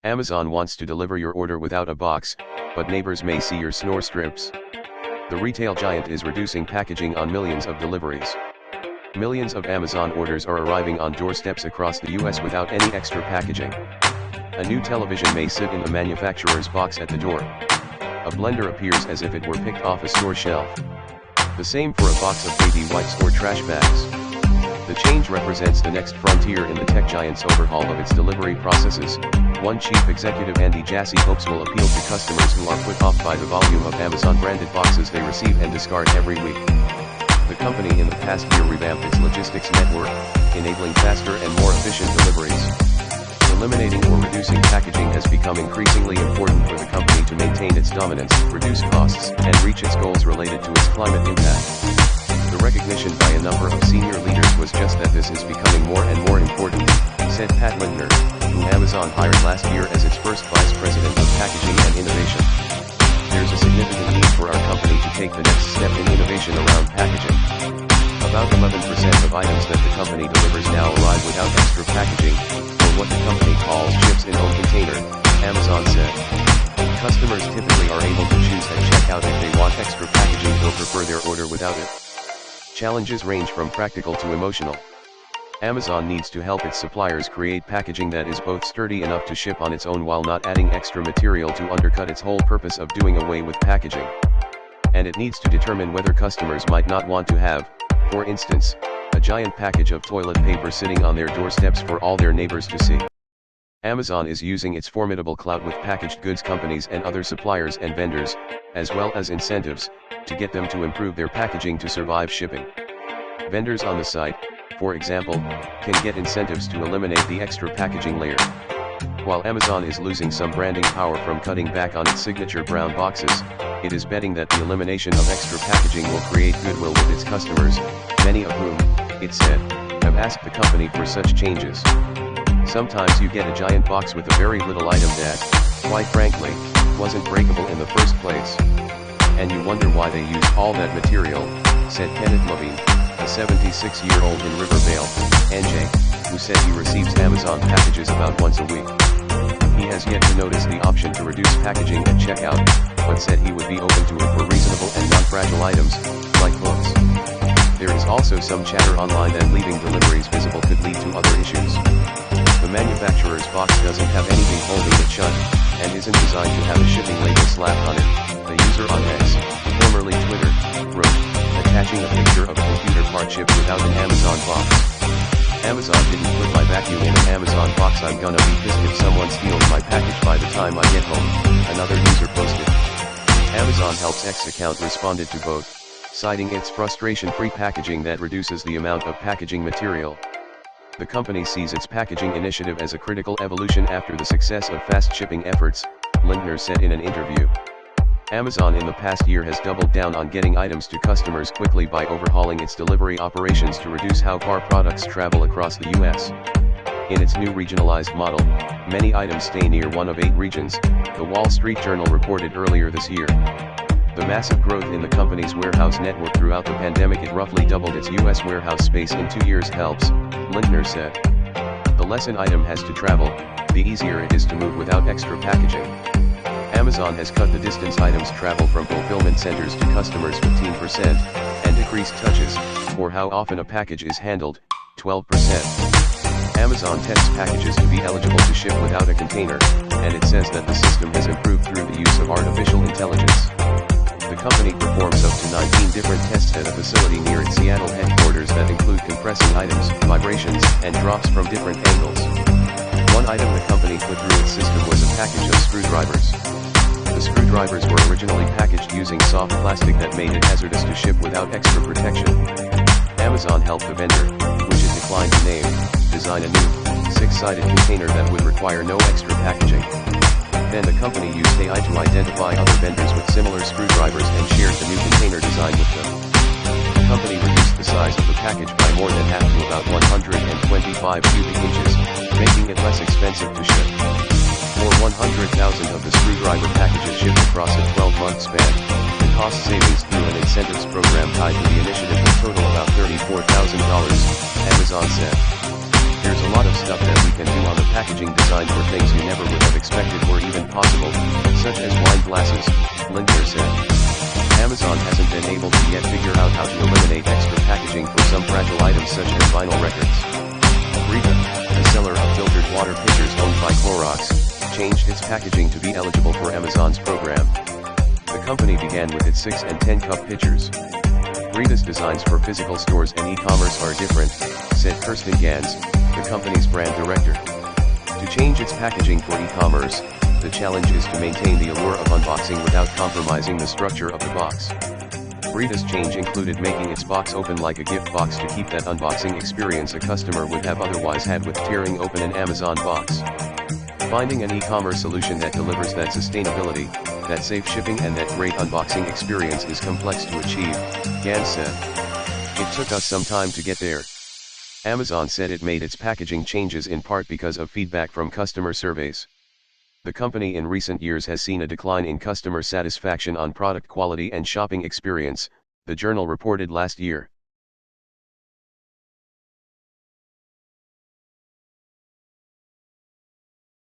Amazon wants to deliver your order without a box, but neighbors may see your snore strips. The retail giant is reducing packaging on millions of deliveries. Millions of Amazon orders are arriving on doorsteps across the US without any extra packaging. A new television may sit in the manufacturer's box at the door. A blender appears as if it were picked off a store shelf. The same for a box of baby wipes or trash bags. The change represents the next frontier in the tech giant's overhaul of its delivery processes. One chief executive, Andy Jassy, hopes will appeal to customers who are put off by the volume of Amazon-branded boxes they receive and discard every week. The company in the past year revamped its logistics network, enabling faster and more efficient deliveries. Eliminating or reducing packaging has become increasingly important for the company to maintain its dominance, reduce costs, and reach its goals related to its climate impact. The recognition by a number of senior leaders was just that this is becoming more and more important, said Pat Lindner, who Amazon hired last year as its first vice president of packaging and innovation. There's a significant need for our company to take the next step in innovation around packaging. About 11% of items that the company delivers now arrive without extra packaging, or what the company calls ships in own container, Amazon said. Customers typically are able to choose at checkout if they want extra packaging or prefer their order without it. Challenges range from practical to emotional. Amazon needs to help its suppliers create packaging that is both sturdy enough to ship on its own while not adding extra material to undercut its whole purpose of doing away with packaging. And it needs to determine whether customers might not want to have, for instance, a giant package of toilet paper sitting on their doorsteps for all their neighbors to see. Amazon is using its formidable clout with packaged goods companies and other suppliers and vendors, as well as incentives, to get them to improve their packaging to survive shipping. Vendors on the site, for example, can get incentives to eliminate the extra packaging layer. While Amazon is losing some branding power from cutting back on its signature brown boxes, it is betting that the elimination of extra packaging will create goodwill with its customers, many of whom, it said, have asked the company for such changes. Sometimes you get a giant box with a very little item that, quite frankly, wasn't breakable in the first place. And you wonder why they used all that material, said Kenneth Levine, a 76-year-old in Rivervale, NJ, who said he receives Amazon packages about once a week. He has yet to notice the option to reduce packaging at checkout, but said he would be open to it for reasonable and non-fragile items, like clothes. There is also some chatter online that leaving deliveries visible could lead to other issues. The manufacturer's box doesn't have anything holding it shut, and isn't designed to have a shipping label slapped on it, a user on X, formerly Twitter, wrote, attaching a picture of computer part shipped without an Amazon box. Amazon didn't put my vacuum in an Amazon box. I'm gonna be pissed if someone steals my package by the time I get home, another user posted. Amazon Help's X account responded to both, citing its frustration-free packaging that reduces the amount of packaging material. The company sees its packaging initiative as a critical evolution after the success of fast shipping efforts, Lindner said in an interview. Amazon in the past year has doubled down on getting items to customers quickly by overhauling its delivery operations to reduce how far products travel across the US. In its new regionalized model, many items stay near one of 8 regions, the Wall Street Journal reported earlier this year. The massive growth in the company's warehouse network throughout the pandemic, it roughly doubled its US warehouse space in 2 years, helps, Lindner said. The less an item has to travel, the easier it is to move without extra packaging. Amazon has cut the distance items travel from fulfillment centers to customers 15%, and decreased touches, or how often a package is handled, 12%. Amazon tests packages to be eligible to ship without a container, and it says that the system has improved through the use of artificial intelligence. The company performs up to 19 different tests at a facility near its Seattle headquarters that include compressing items, vibrations, and drops from different angles. One item the company put through its system was a package of screwdrivers. The screwdrivers were originally packaged using soft plastic that made it hazardous to ship without extra protection. Amazon helped the vendor, which it declined to name, design a new, 6-sided container that would require no extra packaging. Then the company used AI to identify other vendors with similar screwdrivers and shared the new container design with them. The company reduced the size of the package by more than half to about 125 cubic inches, making it less expensive to ship. For 100,000 of the screwdriver packages shipped across a 12-month span, the cost savings through an incentives program tied to the initiative will total about $34,000, Amazon said. There's a lot of stuff that we can do on the packaging design for things you never would have expected. such as wine glasses, Linter said. Amazon hasn't been able to yet figure out how to eliminate extra packaging for some fragile items such as vinyl records. Rita, a seller of filtered water pitchers owned by Clorox, changed its packaging to be eligible for Amazon's program. The company began with its 6 and 10 cup pitchers. Rita's designs for physical stores and e-commerce are different, said Kirsten Gans, the company's brand director. To change its packaging for e-commerce, the challenge is to maintain the allure of unboxing without compromising the structure of the box. Rita's change included making its box open like a gift box to keep that unboxing experience a customer would have otherwise had with tearing open an Amazon box. Finding an e-commerce solution that delivers that sustainability, that safe shipping and that great unboxing experience is complex to achieve, Gans said. It took us some time to get there. Amazon said it made its packaging changes in part because of feedback from customer surveys. The company in recent years has seen a decline in customer satisfaction on product quality and shopping experience, the journal reported last year.